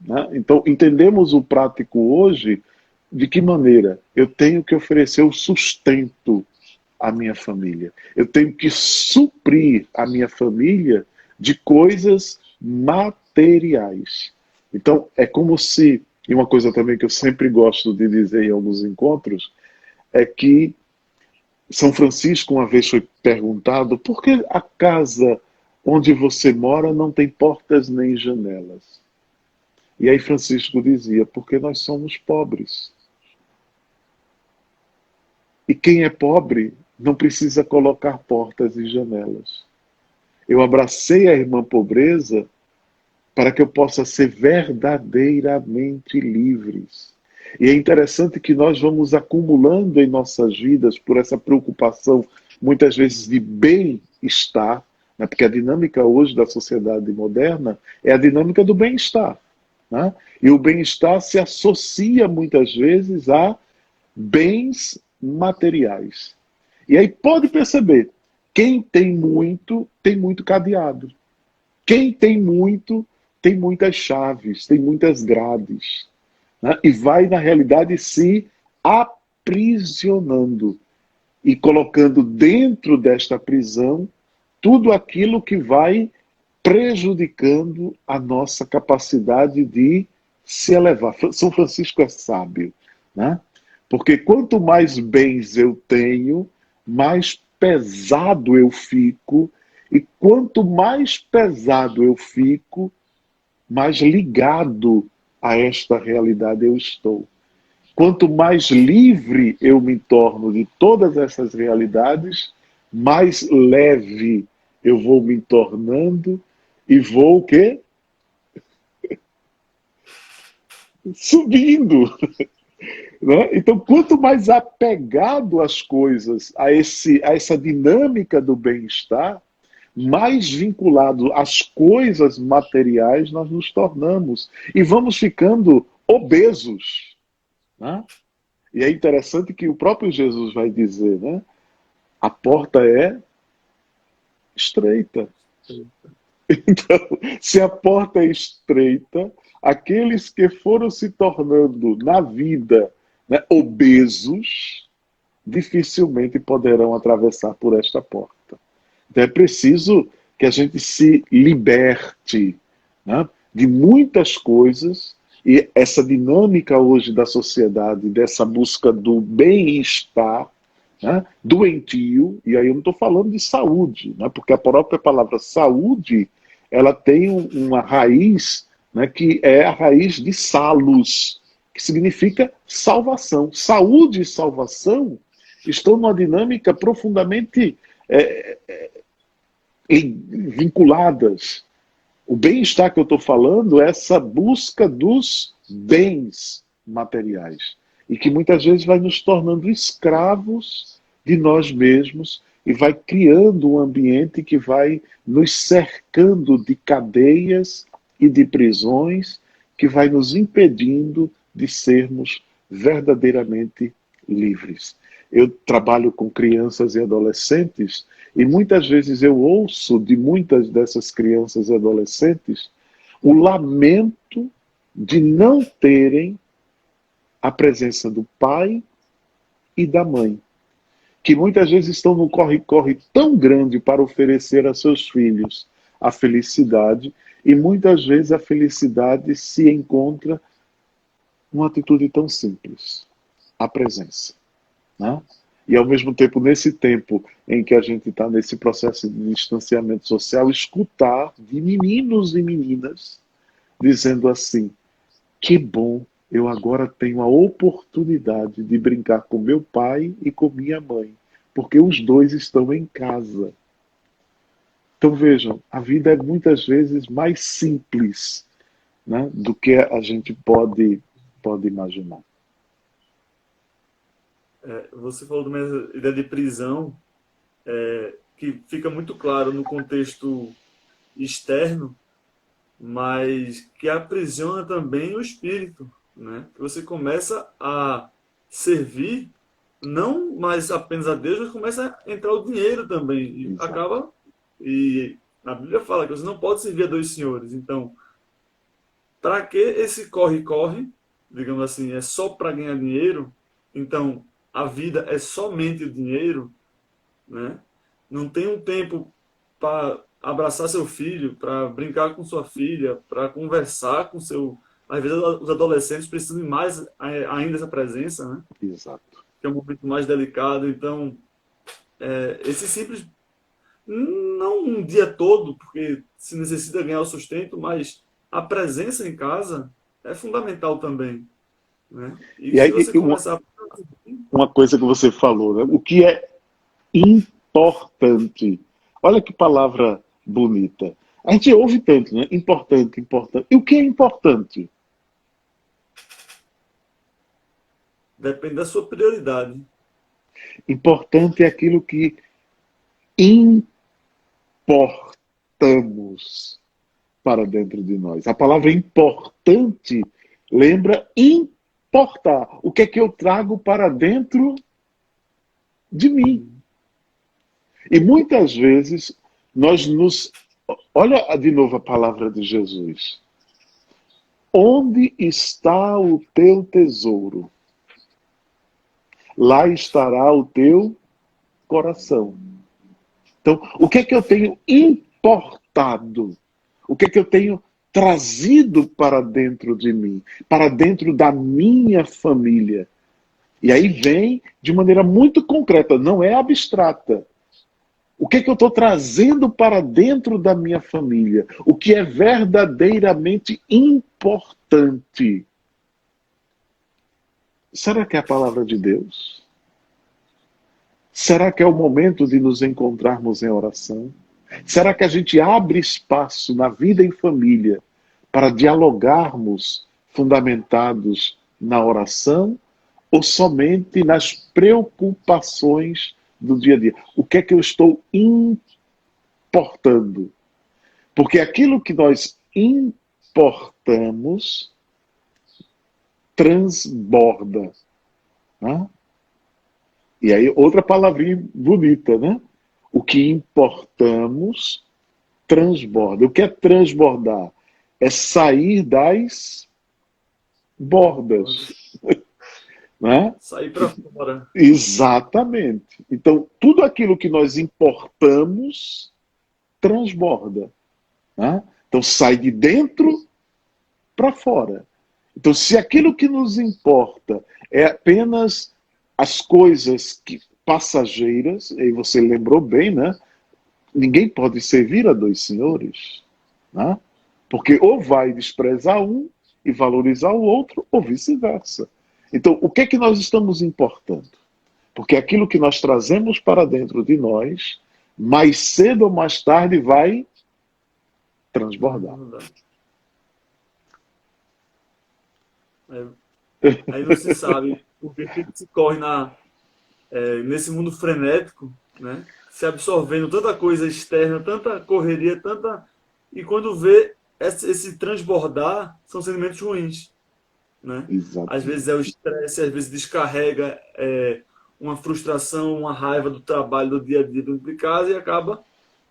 Né? Então, entendemos o prático hoje de que maneira? Eu tenho que oferecer o sustento à minha família. Eu tenho que suprir a minha família de coisas materiais. Então, é como se, e uma coisa também que eu sempre gosto de dizer em alguns encontros, é que São Francisco uma vez foi perguntado por que a casa onde você mora não tem portas nem janelas. E aí Francisco dizia, porque nós somos pobres. E quem é pobre não precisa colocar portas e janelas. Eu abracei a irmã pobreza para que eu possa ser verdadeiramente livres. E é interessante que nós vamos acumulando em nossas vidas por essa preocupação, muitas vezes de bem-estar, né? Porque a dinâmica hoje da sociedade moderna é a dinâmica do bem-estar. Né? E o bem-estar se associa muitas vezes a bens materiais. E aí pode perceber, quem tem muito cadeado. Quem tem muitas chaves, tem muitas grades. Né? E vai, na realidade, se aprisionando e colocando dentro desta prisão tudo aquilo que vai prejudicando a nossa capacidade de se elevar. São Francisco é sábio, né? Porque quanto mais bens eu tenho, mais pesado eu fico, e quanto mais pesado eu fico, mais ligado a esta realidade eu estou. Quanto mais livre eu me torno de todas essas realidades, mais leve eu vou me tornando e vou o quê? Subindo. Né? Então, quanto mais apegado às coisas, a essa dinâmica do bem-estar, mais vinculado às coisas materiais nós nos tornamos. E vamos ficando obesos. Né? E é interessante que o próprio Jesus vai dizer, né? A porta é estreita. Então, se a porta é estreita, aqueles que foram se tornando na vida, né, obesos, dificilmente poderão atravessar por esta porta. Então é preciso que a gente se liberte, né, de muitas coisas, e essa dinâmica hoje da sociedade, dessa busca do bem-estar, né, doentio, e aí eu não estou falando de saúde, né, porque a própria palavra saúde ela tem uma raiz, né, que é a raiz de salus, que significa salvação. Saúde e salvação estão numa dinâmica profundamente é, vinculadas. O bem-estar que eu estou falando é essa busca dos bens materiais. E que muitas vezes vai nos tornando escravos de nós mesmos e vai criando um ambiente que vai nos cercando de cadeias e de prisões que vai nos impedindo de sermos verdadeiramente livres. Eu trabalho com crianças e adolescentes e muitas vezes eu ouço de muitas dessas crianças e adolescentes o lamento de não terem a presença do pai e da mãe, que muitas vezes estão num corre-corre tão grande para oferecer a seus filhos a felicidade, e muitas vezes a felicidade se encontra numa atitude tão simples, a presença. Né? E ao mesmo tempo, nesse tempo em que a gente está nesse processo de distanciamento social, escutar de meninos e meninas dizendo assim: que bom, eu agora tenho a oportunidade de brincar com meu pai e com minha mãe, porque os dois estão em casa. Então vejam, a vida é muitas vezes mais simples, né, do que a gente pode imaginar. Você falou de uma ideia de prisão, que fica muito claro no contexto externo, mas que aprisiona também o espírito, né? Que você começa a servir não mais apenas a Deus, mas começa a entrar o dinheiro também e Exato. acaba, e a Bíblia fala que você não pode servir a dois senhores. Então, para que esse corre-corre, digamos assim, é só para ganhar dinheiro? Então, a vida é somente o dinheiro, né? Não tem um tempo para abraçar seu filho, para brincar com sua filha, para conversar com seu. Às vezes os adolescentes precisam de mais ainda dessa presença, né? Exato. Que é um momento mais delicado. Então, esse simples, não um dia todo, porque se necessita ganhar o sustento, mas a presença em casa é fundamental também, né? E E se aí, você começar. uma coisa que você falou, né? O que é importante. Olha que palavra bonita. A gente ouve tanto, né? Importante, importante. E o que é importante? Depende da sua prioridade. Importante é aquilo que importamos para dentro de nós. A palavra importante lembra importar. O que é que eu trago para dentro de mim? E muitas vezes nós nos. Olha de novo a palavra de Jesus. Onde está o teu tesouro? Lá estará o teu coração. Então, o que é que eu tenho importado? O que é que eu tenho trazido para dentro de mim? Para dentro da minha família? E aí vem de maneira muito concreta, não é abstrata. O que é que eu estou trazendo para dentro da minha família? O que é verdadeiramente importante? Será que é a palavra de Deus? Será que é o momento de nos encontrarmos em oração? Será que a gente abre espaço na vida em família para dialogarmos fundamentados na oração ou somente nas preocupações do dia a dia? O que é que eu estou importando? Porque aquilo que nós importamos transborda. Né? E aí, outra palavrinha bonita, né? O que importamos transborda. O que é transbordar? É sair das bordas. Né? Sair para fora. Exatamente. Então, tudo aquilo que nós importamos transborda. Né? Então, sai de dentro para fora. Então, se aquilo que nos importa é apenas as coisas passageiras, e você lembrou bem, né? Ninguém pode servir a dois senhores, né? Porque ou vai desprezar um e valorizar o outro, ou vice-versa. Então, o que é que nós estamos importando? Porque aquilo que nós trazemos para dentro de nós, mais cedo ou mais tarde vai transbordar. Aí não se sabe por que se corre nesse mundo frenético, né? Se absorvendo tanta coisa externa, tanta correria, tanta. E quando vê, esse transbordar são sentimentos ruins, né? Às Exatamente. vezes é o estresse, às vezes descarrega uma frustração, uma raiva do trabalho, do dia a dia dentro de casa e acaba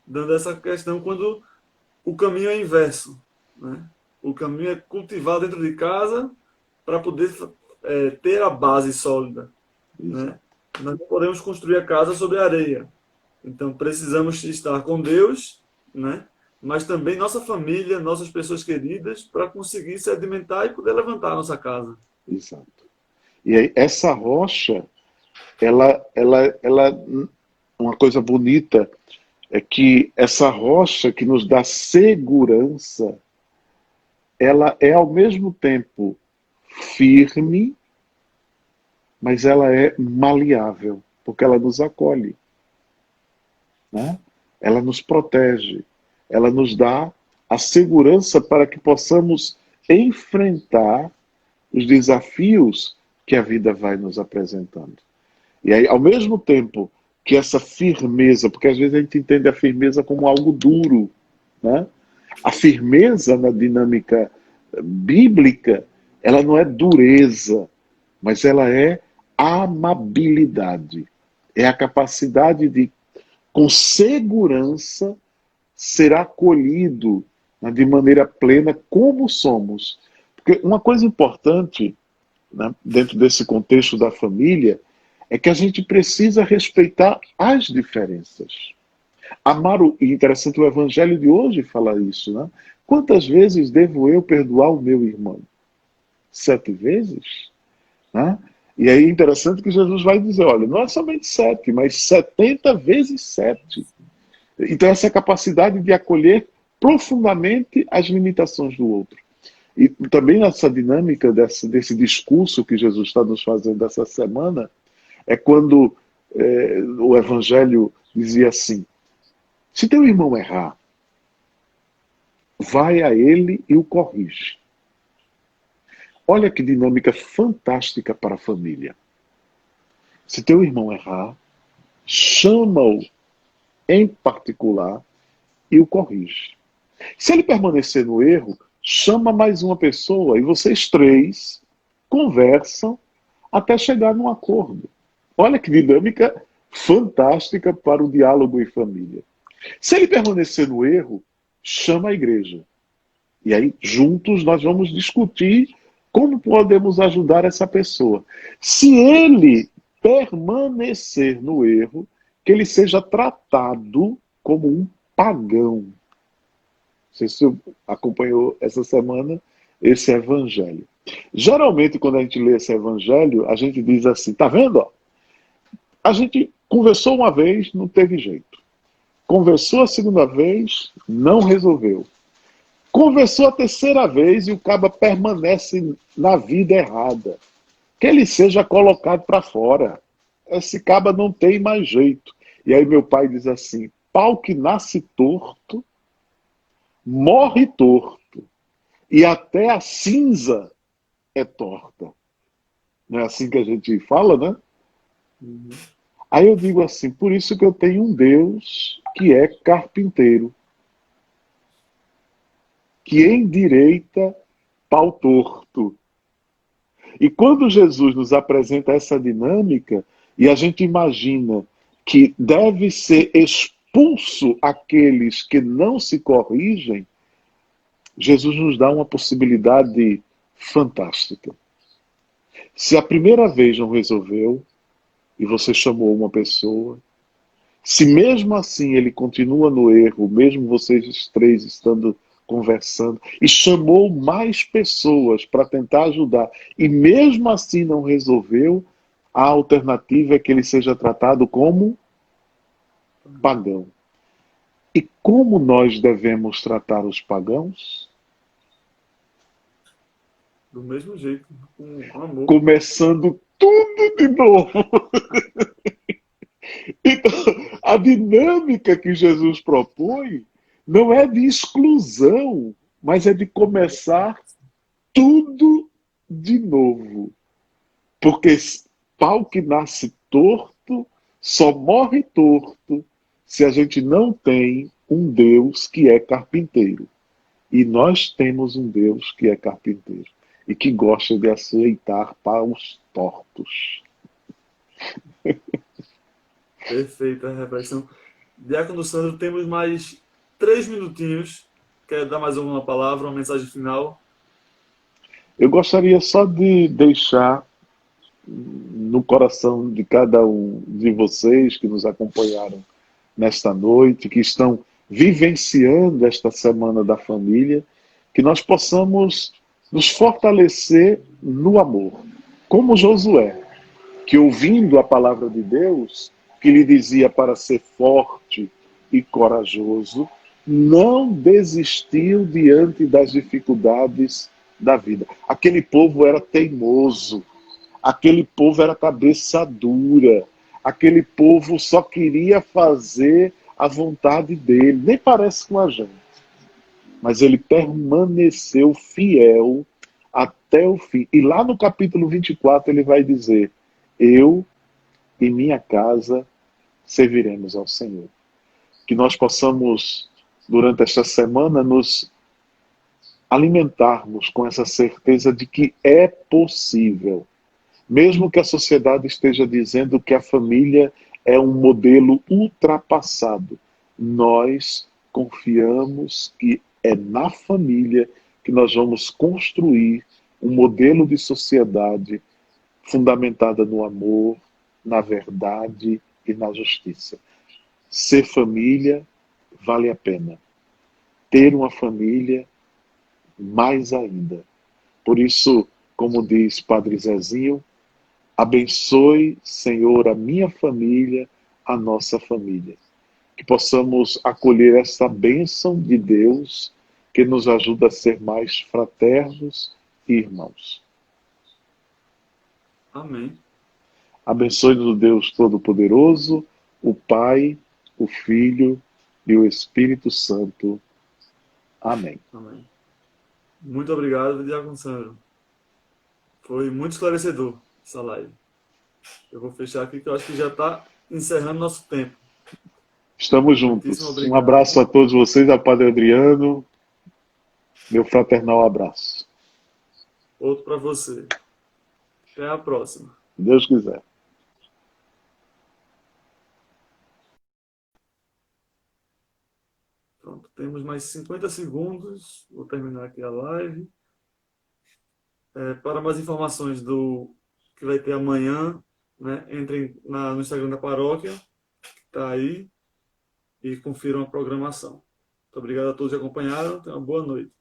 dando essa questão quando o caminho é inverso, né? O caminho é cultivar dentro de casa para poder ter a base sólida, né? Exato. Nós não podemos construir a casa sobre areia. Então precisamos estar com Deus, né? Mas também nossa família, nossas pessoas queridas, para conseguir se alimentar e poder levantar a nossa casa. Exato. E aí, essa rocha, uma coisa bonita é que essa rocha que nos dá segurança, ela é ao mesmo tempo firme, mas ela é maleável, porque ela nos acolhe, né? Ela nos protege, ela nos dá a segurança para que possamos enfrentar os desafios que a vida vai nos apresentando. E aí, ao mesmo tempo que essa firmeza, porque às vezes a gente entende a firmeza como algo duro, né? A firmeza na dinâmica bíblica, ela não é dureza, mas ela é amabilidade. É a capacidade de, com segurança, ser acolhido, né, de maneira plena como somos. Porque uma coisa importante, né, dentro desse contexto da família, é que a gente precisa respeitar as diferenças. Amar o, e interessante, o evangelho de hoje fala isso, né? Quantas vezes devo eu perdoar o meu irmão? 7 vezes? Né? E aí é interessante que Jesus vai dizer, olha, não é somente 7, mas 70 vezes 7. Então essa capacidade de acolher profundamente as limitações do outro. E também nessa dinâmica desse discurso que Jesus está nos fazendo essa semana, é quando o Evangelho dizia assim, se teu irmão errar, vai a ele e o corrige. Olha que dinâmica fantástica para a família. Se teu irmão errar, chama-o em particular e o corrige. Se ele permanecer no erro, chama mais uma pessoa e vocês três conversam até chegar num acordo. Olha que dinâmica fantástica para o diálogo em família. Se ele permanecer no erro, chama a igreja. E aí, juntos, nós vamos discutir como podemos ajudar essa pessoa. Se ele permanecer no erro, que ele seja tratado como um pagão. Não sei se você acompanhou essa semana esse evangelho. Geralmente, quando a gente lê esse evangelho, a gente diz assim, tá vendo? Ó, a gente conversou uma vez, não teve jeito. Conversou a segunda vez, não resolveu. Conversou a terceira vez e o caba permanece na vida errada. Que ele seja colocado para fora. Esse caba não tem mais jeito. E aí meu pai diz assim, pau que nasce torto, morre torto. E até a cinza é torta. Não é assim que a gente fala, né? Uhum. Aí eu digo assim, por isso que eu tenho um Deus que é carpinteiro, que endireita pau torto. E quando Jesus nos apresenta essa dinâmica, e a gente imagina que deve ser expulso aqueles que não se corrigem, Jesus nos dá uma possibilidade fantástica. Se a primeira vez não resolveu, e você chamou uma pessoa, se mesmo assim ele continua no erro, mesmo vocês três estando conversando, e chamou mais pessoas para tentar ajudar, e mesmo assim não resolveu, a alternativa é que ele seja tratado como pagão. E como nós devemos tratar os pagãos? Do mesmo jeito, com amor. Começando tudo de novo. Então, a dinâmica que Jesus propõe não é de exclusão, mas é de começar tudo de novo. Porque pau que nasce torto só morre torto se a gente não tem um Deus que é carpinteiro. E nós temos um Deus que é carpinteiro e que gosta de aceitar paus tortos. Perfeita a reflexão. Diácono Sandro, temos mais 3 minutinhos. Quer dar mais alguma palavra, uma mensagem final? Eu gostaria só de deixar no coração de cada um de vocês que nos acompanharam nesta noite, que estão vivenciando esta Semana da Família, que nós possamos nos fortalecer no amor, como Josué, que ouvindo a palavra de Deus, que lhe dizia para ser forte e corajoso, não desistiu diante das dificuldades da vida. Aquele povo era teimoso, aquele povo era cabeça dura, aquele povo só queria fazer a vontade dele, nem parece com a gente. Mas ele permaneceu fiel até o fim. E lá no capítulo 24 ele vai dizer: eu e minha casa serviremos ao Senhor. Que nós possamos, durante esta semana, nos alimentarmos com essa certeza de que é possível. Mesmo que a sociedade esteja dizendo que a família é um modelo ultrapassado, nós confiamos que é na família que nós vamos construir um modelo de sociedade fundamentada no amor, na verdade e na justiça. Ser família vale a pena. Ter uma família, mais ainda. Por isso, como diz Padre Zezinho, abençoe, Senhor, a minha família, a nossa família. Que possamos acolher essa bênção de Deus que nos ajuda a ser mais fraternos e irmãos. Amém. Abençoe-nos o Deus Todo-Poderoso, o Pai, o Filho e o Espírito Santo. Amém. Amém. Muito obrigado, Diácono Sandro. Foi muito esclarecedor essa live. Eu vou fechar aqui que eu acho que já está encerrando nosso tempo. Estamos Muitíssimo juntos. Um obrigado. abraço a todos vocês, ao Padre Adriano. Meu fraternal abraço. Outro para você. Até a próxima. Se Deus quiser. Pronto, temos mais 50 segundos. Vou terminar aqui a live. Para mais informações do que vai ter amanhã, né, entrem no Instagram da paróquia, que está aí, e confiram a programação. Muito obrigado a todos que acompanharam. Tenham uma boa noite.